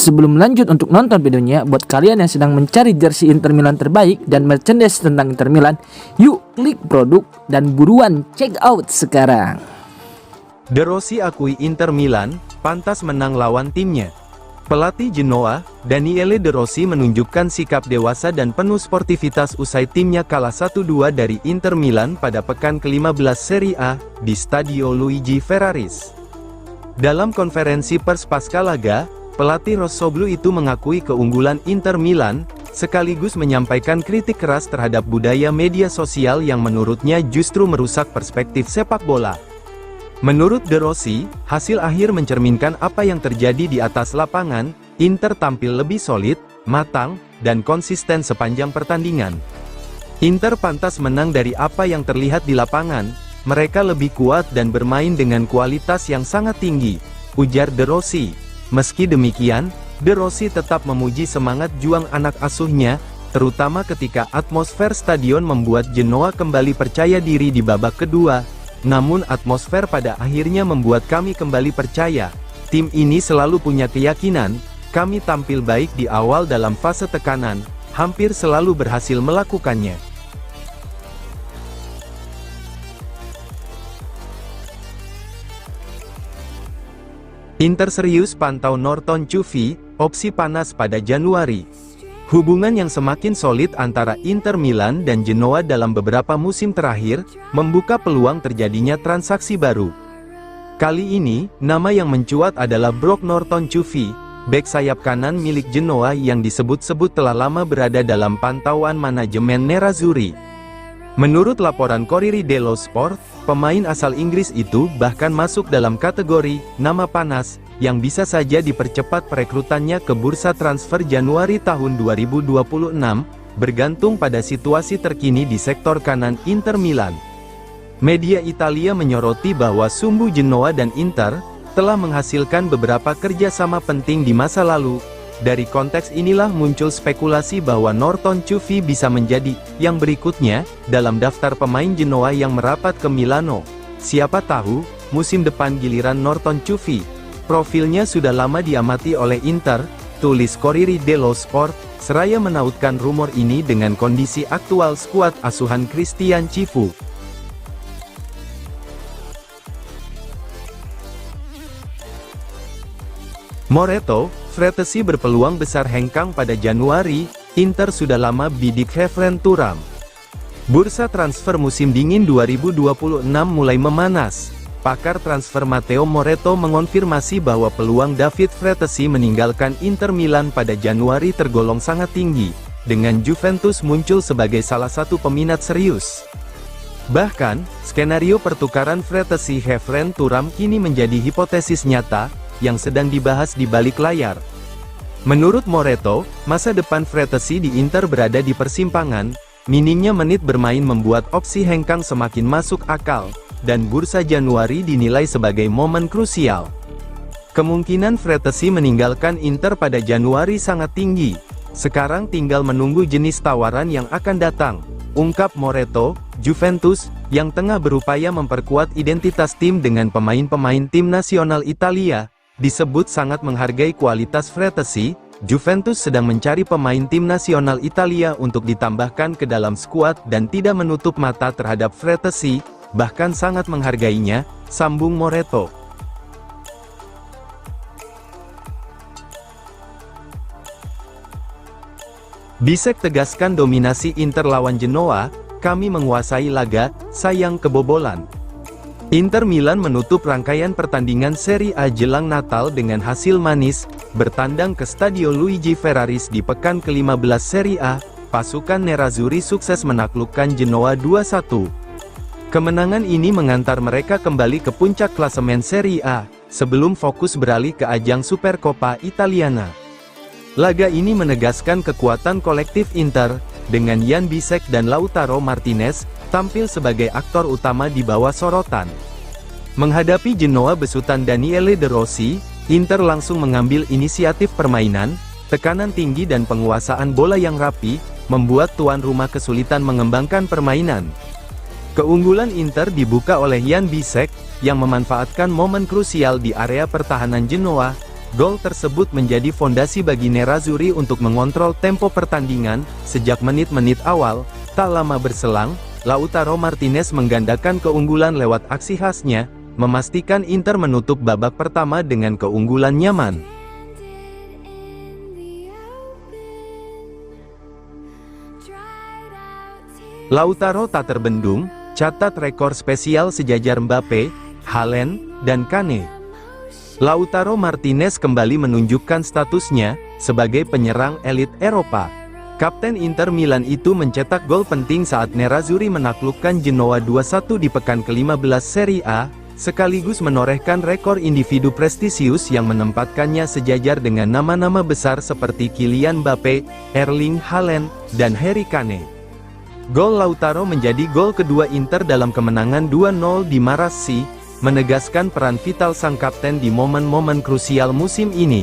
Sebelum lanjut untuk nonton videonya, buat kalian yang sedang mencari jersey Inter Milan terbaik dan merchandise tentang Inter Milan, yuk klik produk dan buruan check out sekarang. De Rossi akui Inter Milan pantas menang lawan timnya. Pelatih Genoa, Daniele De Rossi menunjukkan sikap dewasa dan penuh sportivitas usai timnya kalah 1-2 dari Inter Milan pada pekan ke-15 Serie A di Stadio Luigi Ferraris. Dalam konferensi pers pasca laga, pelatih Rossoblu itu mengakui keunggulan Inter Milan, sekaligus menyampaikan kritik keras terhadap budaya media sosial yang menurutnya justru merusak perspektif sepak bola. Menurut De Rossi, hasil akhir mencerminkan apa yang terjadi di atas lapangan. Inter tampil lebih solid, matang, dan konsisten sepanjang pertandingan. Inter pantas menang dari apa yang terlihat di lapangan, mereka lebih kuat dan bermain dengan kualitas yang sangat tinggi, ujar De Rossi. Meski demikian, De Rossi tetap memuji semangat juang anak asuhnya, terutama ketika atmosfer stadion membuat Genoa kembali percaya diri di babak kedua. Namun atmosfer pada akhirnya membuat kami kembali percaya. Tim ini selalu punya keyakinan, kami tampil baik di awal dalam fase tekanan, hampir selalu berhasil melakukannya. Inter serius pantau Norton Ciuffi, opsi panas pada Januari. Hubungan yang semakin solid antara Inter Milan dan Genoa dalam beberapa musim terakhir, membuka peluang terjadinya transaksi baru. Kali ini, nama yang mencuat adalah Brock Norton Ciuffi, bek sayap kanan milik Genoa yang disebut-sebut telah lama berada dalam pantauan manajemen Nerazzurri. Menurut laporan Corriere dello Sport, pemain asal Inggris itu bahkan masuk dalam kategori nama panas, yang bisa saja dipercepat perekrutannya ke bursa transfer Januari tahun 2026, bergantung pada situasi terkini di sektor kanan Inter Milan. Media Italia menyoroti bahwa sumbu Genoa dan Inter telah menghasilkan beberapa kerjasama penting di masa lalu. Dari konteks inilah muncul spekulasi bahwa Norton Ciuffi bisa menjadi yang berikutnya dalam daftar pemain Genoa yang merapat ke Milano. Siapa tahu, musim depan giliran Norton Ciuffi. Profilnya sudah lama diamati oleh Inter, tulis Corriere dello Sport, seraya menautkan rumor ini dengan kondisi aktual skuad asuhan Christian Cifu. Moreto, Fratesi berpeluang besar hengkang pada Januari. Inter sudah lama bidik Khéphren Thuram. Bursa transfer musim dingin 2026 mulai memanas. Pakar transfer Matteo Moreto mengonfirmasi bahwa peluang David Fratesi meninggalkan Inter Milan pada Januari tergolong sangat tinggi, dengan Juventus muncul sebagai salah satu peminat serius. Bahkan, skenario pertukaran Fratesi Khéphren Thuram kini menjadi hipotesis nyata, yang sedang dibahas di balik layar. Menurut Moreto, masa depan Fratesi di Inter berada di persimpangan, minimnya menit bermain membuat opsi hengkang semakin masuk akal, dan bursa Januari dinilai sebagai momen krusial. Kemungkinan Fratesi meninggalkan Inter pada Januari sangat tinggi. Sekarang tinggal menunggu jenis tawaran yang akan datang, ungkap Moreto. Juventus, yang tengah berupaya memperkuat identitas tim dengan pemain-pemain tim nasional Italia, disebut sangat menghargai kualitas Fratesi. Juventus sedang mencari pemain tim nasional Italia untuk ditambahkan ke dalam skuad dan tidak menutup mata terhadap Fratesi, bahkan sangat menghargainya, sambung Moreto. Bisek tegaskan dominasi Inter lawan Genoa, kami menguasai laga, sayang kebobolan. Inter Milan menutup rangkaian pertandingan Serie A jelang Natal dengan hasil manis, bertandang ke Stadio Luigi Ferraris di pekan ke-15 Serie A. Pasukan Nerazzurri sukses menaklukkan Genoa 2-1. Kemenangan ini mengantar mereka kembali ke puncak klasemen Serie A, sebelum fokus beralih ke ajang Supercoppa Italiana. Laga ini menegaskan kekuatan kolektif Inter, dengan Jan Bisek dan Lautaro Martinez tampil sebagai aktor utama di bawah sorotan. Menghadapi Genoa besutan Daniele De Rossi, Inter langsung mengambil inisiatif permainan, tekanan tinggi dan penguasaan bola yang rapi, membuat tuan rumah kesulitan mengembangkan permainan. Keunggulan Inter dibuka oleh Jan Bisek, yang memanfaatkan momen krusial di area pertahanan Genoa. Gol tersebut menjadi fondasi bagi Nerazzurri untuk mengontrol tempo pertandingan. Sejak menit-menit awal, tak lama berselang, Lautaro Martinez menggandakan keunggulan lewat aksi khasnya, memastikan Inter menutup babak pertama dengan keunggulan nyaman. Lautaro tak terbendung, catat rekor spesial sejajar Mbappe, Haaland, dan Kane. Lautaro Martinez kembali menunjukkan statusnya sebagai penyerang elit Eropa. Kapten Inter Milan itu mencetak gol penting saat Nerazzurri menaklukkan Genoa 2-1 di pekan ke-15 Serie A, sekaligus menorehkan rekor individu prestisius yang menempatkannya sejajar dengan nama-nama besar seperti Kylian Mbappe, Erling Haaland, dan Harry Kane. Gol Lautaro menjadi gol kedua Inter dalam kemenangan 2-0 di Marassi, menegaskan peran vital sang kapten di momen-momen krusial musim ini.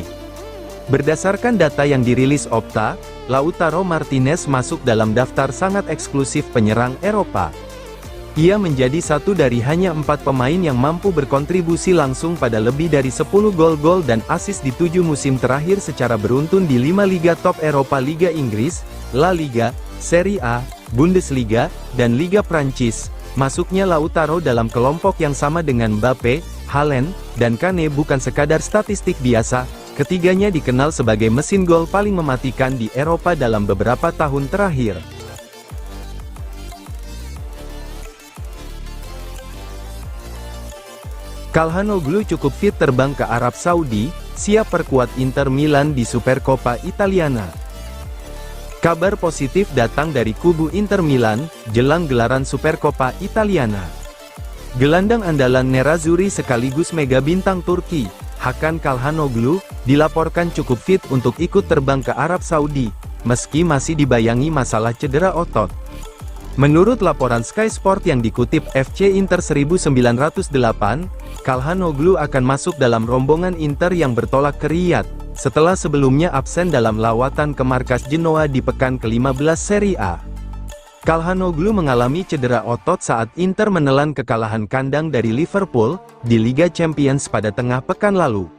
Berdasarkan data yang dirilis Opta, Lautaro Martinez masuk dalam daftar sangat eksklusif penyerang Eropa. Ia menjadi satu dari hanya 4 pemain yang mampu berkontribusi langsung pada lebih dari 10 gol-gol dan assist di 7 musim terakhir secara beruntun di 5 liga top Eropa: Liga Inggris, La Liga, Serie A, Bundesliga, dan Liga Prancis. Masuknya Lautaro dalam kelompok yang sama dengan Mbappe, Haaland, dan Kane bukan sekadar statistik biasa. Ketiganya dikenal sebagai mesin gol paling mematikan di Eropa dalam beberapa tahun terakhir. Calhanoglu cukup fit terbang ke Arab Saudi, siap perkuat Inter Milan di Supercoppa Italiana. Kabar positif datang dari kubu Inter Milan, jelang gelaran Supercoppa Italiana. Gelandang andalan Nerazzurri sekaligus mega bintang Turki, Hakan Calhanoglu, dilaporkan cukup fit untuk ikut terbang ke Arab Saudi, meski masih dibayangi masalah cedera otot. Menurut laporan Sky Sport yang dikutip FC Inter 1908, Calhanoglu akan masuk dalam rombongan Inter yang bertolak ke Riyadh, setelah sebelumnya absen dalam lawatan ke markas Genoa di pekan ke-15 Serie A. Calhanoglu mengalami cedera otot saat Inter menelan kekalahan kandang dari Liverpool di Liga Champions pada tengah pekan lalu.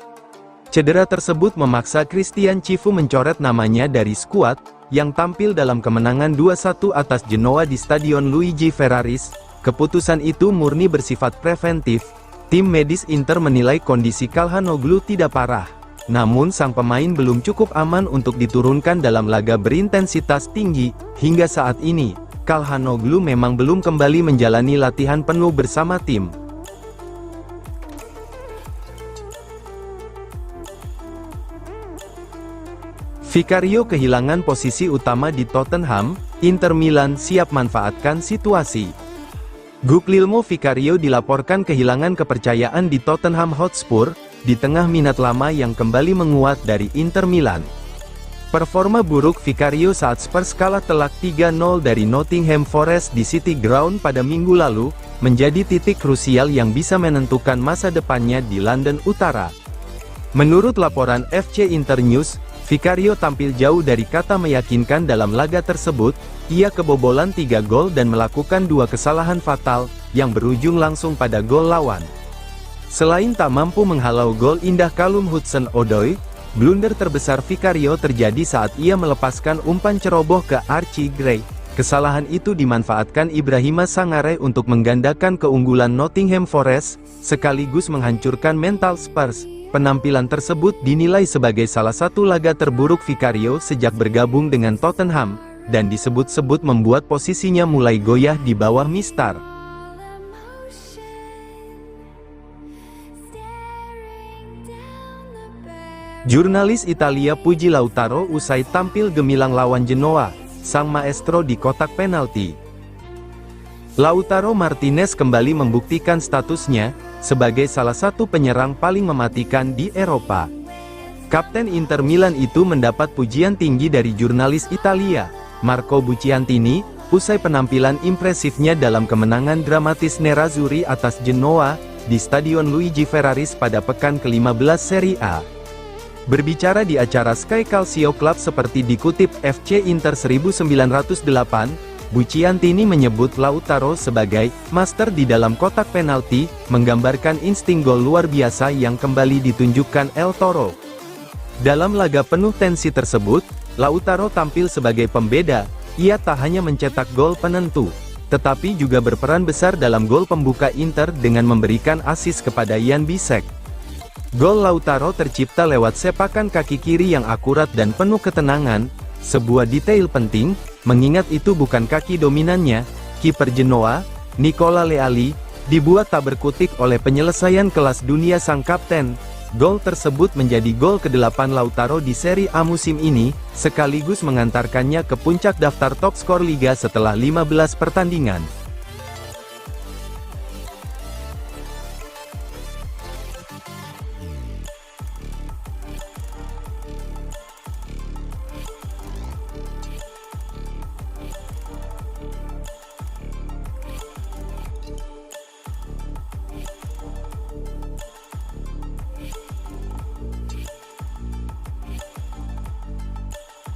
Cedera tersebut memaksa Christian Chivu mencoret namanya dari skuad yang tampil dalam kemenangan 2-1 atas Genoa di Stadion Luigi Ferraris. Keputusan itu murni bersifat preventif. Tim medis Inter menilai kondisi Calhanoglu tidak parah. Namun sang pemain belum cukup aman untuk diturunkan dalam laga berintensitas tinggi. Hingga saat ini, Calhanoglu memang belum kembali menjalani latihan penuh bersama tim. Vicario kehilangan posisi utama di Tottenham, Inter Milan siap manfaatkan situasi. Guglielmo Vicario dilaporkan kehilangan kepercayaan di Tottenham Hotspur, di tengah minat lama yang kembali menguat dari Inter Milan. Performa buruk Vicario saat Spurs kalah telak 3-0 dari Nottingham Forest di City Ground pada minggu lalu, menjadi titik krusial yang bisa menentukan masa depannya di London Utara. Menurut laporan FC Inter News, Vicario tampil jauh dari kata meyakinkan dalam laga tersebut. Ia kebobolan 3 gol dan melakukan 2 kesalahan fatal, yang berujung langsung pada gol lawan. Selain tak mampu menghalau gol indah Callum Hudson-Odoi, blunder terbesar Vicario terjadi saat ia melepaskan umpan ceroboh ke Archie Gray. Kesalahan itu dimanfaatkan Ibrahima Sangare untuk menggandakan keunggulan Nottingham Forest, sekaligus menghancurkan mental Spurs. Penampilan tersebut dinilai sebagai salah satu laga terburuk Vicario sejak bergabung dengan Tottenham, dan disebut-sebut membuat posisinya mulai goyah di bawah Mistar. Jurnalis Italia puji Lautaro usai tampil gemilang lawan Genoa, sang maestro di kotak penalti. Lautaro Martinez kembali membuktikan statusnya sebagai salah satu penyerang paling mematikan di Eropa. Kapten Inter Milan itu mendapat pujian tinggi dari jurnalis Italia, Marco Bucciantini, usai penampilan impresifnya dalam kemenangan dramatis Nerazzurri atas Genoa di Stadion Luigi Ferraris pada pekan ke-15 Serie A. Berbicara di acara Sky Calcio Club seperti dikutip FC Inter 1908, Bucciantini menyebut Lautaro sebagai master di dalam kotak penalti, menggambarkan insting gol luar biasa yang kembali ditunjukkan El Toro. Dalam laga penuh tensi tersebut, Lautaro tampil sebagai pembeda. Ia tak hanya mencetak gol penentu, tetapi juga berperan besar dalam gol pembuka Inter dengan memberikan assist kepada Jan Bisek. Gol Lautaro tercipta lewat sepakan kaki kiri yang akurat dan penuh ketenangan, sebuah detail penting, mengingat itu bukan kaki dominannya. Kiper Genoa, Nicola Leali, dibuat tak berkutik oleh penyelesaian kelas dunia sang kapten. Gol tersebut menjadi gol ke-8 Lautaro di Serie A musim ini, sekaligus mengantarkannya ke puncak daftar top skor Liga setelah 15 pertandingan.